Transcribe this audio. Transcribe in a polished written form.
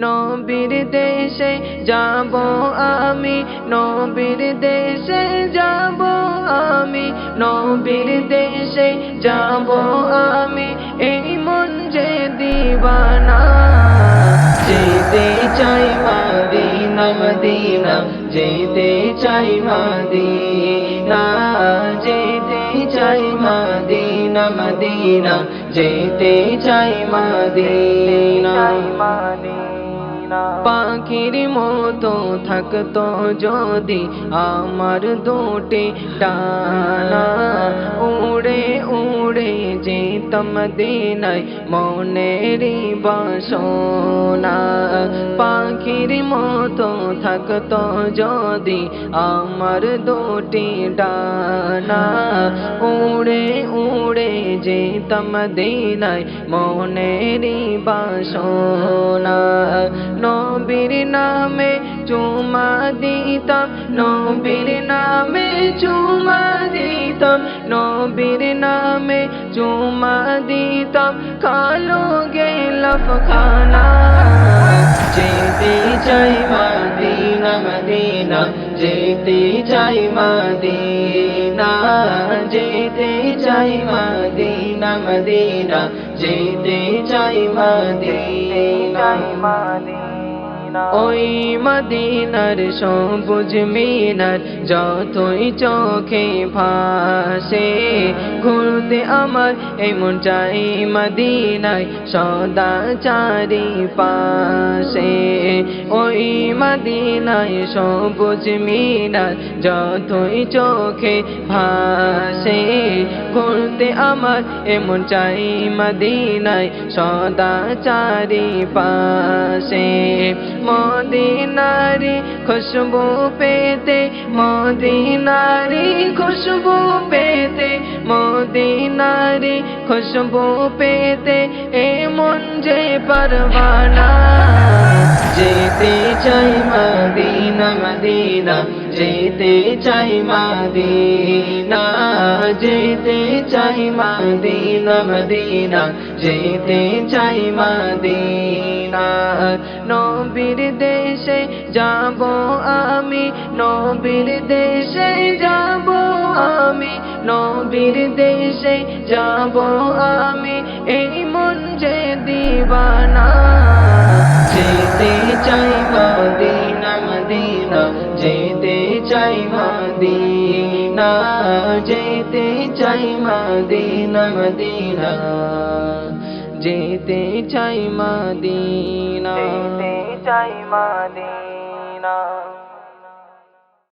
নবীর দেশে যাব আমি, নবীর দেশে যাব আমি, নবীর দেশে যাব আমি, এই মন যে দিবানা। যেতে চাই মদিনা মদিনা, যেতে চাই মদিনা, যেতে চাই মদিনা মদিনা, যেতে চাই মদিনা। পাখির মতো থাকতো যদি আমার দুটি ডানা, উড়ে উড়ে যেতাম মদিনায় মনেরই বাসনা। পাখির মতো থাকতো যদি আমার দুটি ডানা, উড়ে উড়ে যেতাম মদিনায় মনেরই বাসনা। নবীর নামে চুমা দিতাম, নবীর নামে চুমা দিতাম, নবীর নামে চুমা দিতাম, কালো গেলাফ খানা। যেতে চাই মদিনা মদিনা, যেতে চাই মদিনা, যেতে চাই মদিনা মদিনা, যেতে চাই মদিনা। ওই মদিনার সবুজ মিনার যতই চোখে ভাসে, ঘুরতে আমার এই মন চাই মদিনায় সদা চারিপাশে। ওই মদিনায় সবুজ মিনার যতই চোখে ভাসে, ঘুরতে আমার এমন চাই মদিনায় সদা চারিপাশে। মদিনারি খুশবু পেতে, মদিনারি খুশবু পেতে, মদিনারি খুশবু পেতে, এমন যে পরওয়ানা। যেতে চাই মদিনা মদিনা, যেতে চাই মদিনা, যেতে চাই মদিনা মদিনা, যেতে চাই মদিনা। নবীর দেশে যাব আমি, নবীর দেশে যাব আমি, নবীর দেশে যাব আমি, এই মন যে দিবানা। যেতে চাই মদিনা মদিনা, যেতে চাই মদিনা, যেতে চাই মদিনা মদিনা, যেতে চাই মদিনা, যেতে চাই মদিনা।